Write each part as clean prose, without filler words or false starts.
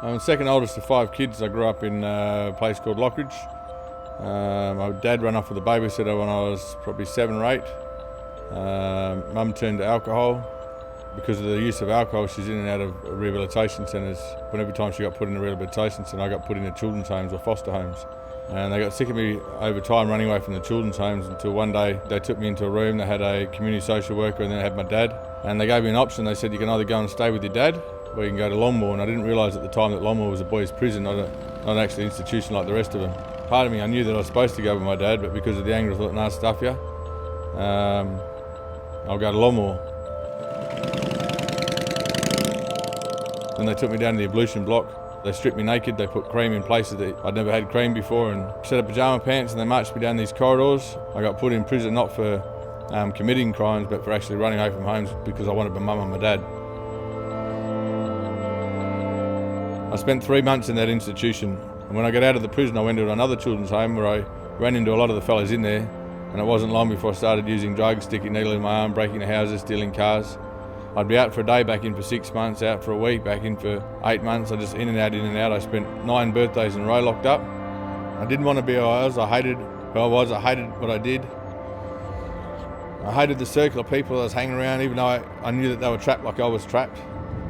I'm the second oldest of 5 kids. I grew up in a place called Lockridge. My dad ran off with a babysitter when I was probably 7 or 8. Mum turned to alcohol. Because of the use of alcohol, she's in and out of rehabilitation centres. When every time she got put in a rehabilitation centre, I got put into children's homes or foster homes. And they got sick of me over time running away from the children's homes until one day they took me into a room. They had a community social worker and then they had my dad. And they gave me an option. They said, you can either go and stay with your dad or you can go to Longmoor. And I didn't realise at the time that Longmoor was a boys' prison, not actually an institution like the rest of them. Part of me, I knew that I was supposed to go with my dad, but because of the anger, I thought, nah, stuff ya. I'll go to Longmoor. Then they took me down to the ablution block. They stripped me naked, they put cream in places that I'd never had cream before and set up pyjama pants, and they marched me down these corridors. I got put in prison not for committing crimes, but for actually running away from homes because I wanted my mum and my dad. I spent 3 months in that institution, and when I got out of the prison I went to another children's home where I ran into a lot of the fellas in there, and it wasn't long before I started using drugs, sticking needle in my arm, breaking the houses, stealing cars. I'd be out for a day, back in for 6 months, out for a week, back in for 8 months. I just in and out, in and out. I spent 9 birthdays in a row locked up. I didn't want to be who I was. I hated who I was. I hated what I did. I hated the circle of people I was hanging around, even though I knew that they were trapped like I was trapped.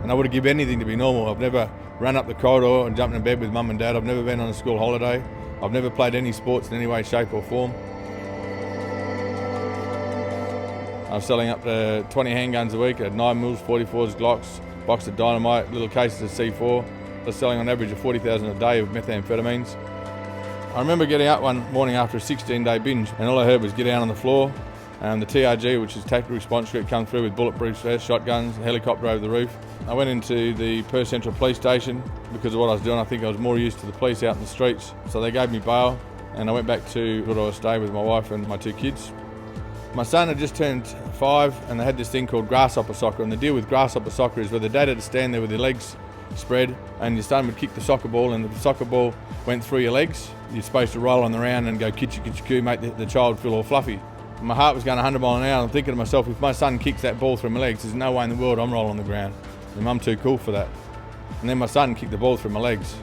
And I would have given anything to be normal. I've never run up the corridor and jumped in bed with mum and dad. I've never been on a school holiday. I've never played any sports in any way, shape or form. I was selling up to 20 handguns a week. I had 9 mils, 44s, Glocks, box of dynamite, little cases of C4. I was selling on average of 40,000 a day of methamphetamines. I remember getting out one morning after a 16-day binge, and all I heard was get down on the floor. The TRG, which is Tactical Response Group, come through with bulletproof vests, shotguns, a helicopter over the roof. I went into the Perth Central Police Station because of what I was doing. I think I was more used to the police out in the streets. So they gave me bail, and I went back to where I was staying with my wife and my 2 kids. My son had just turned 5 and they had this thing called grasshopper soccer, and the deal with grasshopper soccer is where the dad had to stand there with your legs spread and your son would kick the soccer ball, and if the soccer ball went through your legs, you're supposed to roll on the round and go kitchy, make the child feel all fluffy. And my heart was going 100 miles an hour. I'm thinking to myself, if my son kicks that ball through my legs, there's no way in the world I'm rolling on the ground. And I'm too cool for that. And then my son kicked the ball through my legs.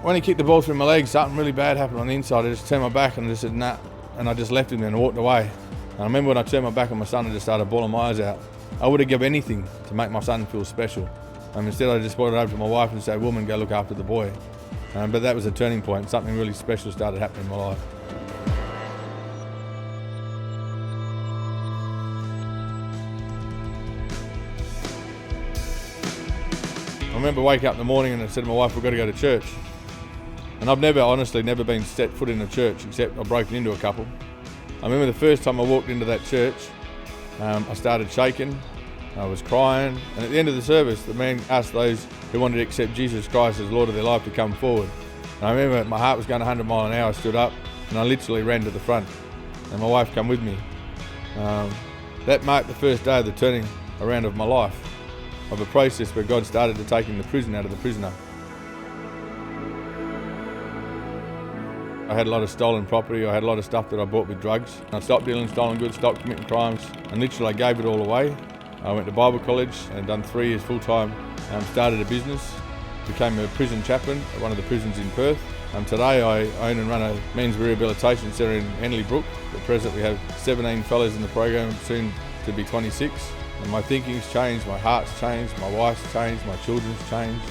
When he kicked the ball through my legs, something really bad happened on the inside. I just turned my back and I just said, nah. And I just left him and walked away. And I remember when I turned my back on my son, I just started bawling my eyes out. I would have given anything to make my son feel special. Instead, I just brought it over to my wife and said, woman, go look after the boy. But that was a turning point. Something really special started happening in my life. I remember waking up in the morning and I said to my wife, we've got to go to church. And I've honestly never been set foot in a church, except I've broken into a couple. I remember the first time I walked into that church, I started shaking, I was crying, and at the end of the service, the man asked those who wanted to accept Jesus Christ as Lord of their life to come forward. And I remember my heart was going 100 miles an hour. I stood up and I literally ran to the front, and my wife came with me. That marked the first day of the turning around of my life, of a process where God started to take the prison out of the prisoner. I had a lot of stolen property. I had a lot of stuff that I bought with drugs. I stopped dealing stolen goods, stopped committing crimes, and literally I gave it all away. I went to Bible college and done 3 years full-time, started a business, became a prison chaplain at one of the prisons in Perth. Today I own and run a men's rehabilitation centre in Henley Brook. At present we have 17 fellows in the program, soon to be 26. And my thinking's changed, my heart's changed, my wife's changed, my children's changed.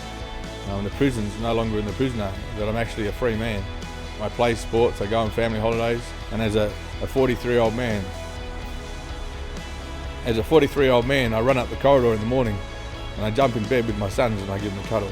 The prison's no longer in the prisoner, that I'm actually a free man. I play sports, I go on family holidays, and as a 43-year-old man, I run up the corridor in the morning and I jump in bed with my sons and I give them a cuddle.